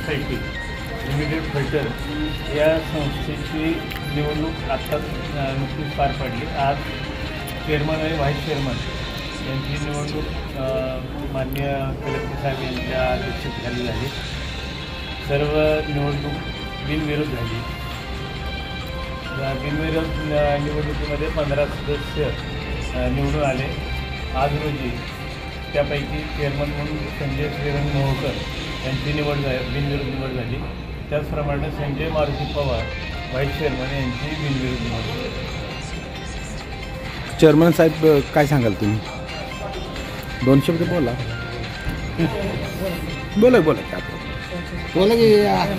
Society limited Phaltan या संस्थेची निवडणूक आत्ताच नुकतीच पार पडली. आज चेअरमन आणि व्हाईस चेअरमन यांची निवडणूक माननीय कलेक्टर साहेब यांच्या अध्यक्षतेखाली झाली. सर्व निवडणूक बिनविरोध झाली. बिनविरोध निवडणुकीमध्ये 15 सदस्य निवडून आले. आज रोजी त्यापैकी चेअरमन म्हणून संजय श्रीरंग मोहोकर यांची बिनविरोध निवड झाली. त्याचप्रमाणे संजय मारुती पवार व्हाईस चेअरमन यांची बिनविरोध निवड झाली. चेअरमन साहेब काय सांगाल तुम्ही? 2 शब्द बोला. बोला बोला की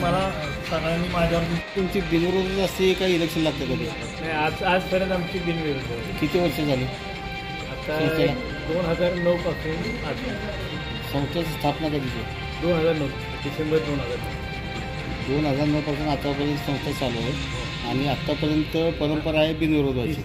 मला सगळ्यांनी माझ्यावर तुमची बिनविरोध असते का इलेक्शन लागतं कधी? नाही, आजपर्यंत आमची बिनविरोध झाली. किती वर्ष झाली आता 2009 पासून आज संस्थेची स्थापना कधीची? 2009 डिसेंबर 2009 पासून आतापर्यंत संस्था चालू आहे आणि आत्तापर्यंत परंपरा आहे बिनविरोधाची.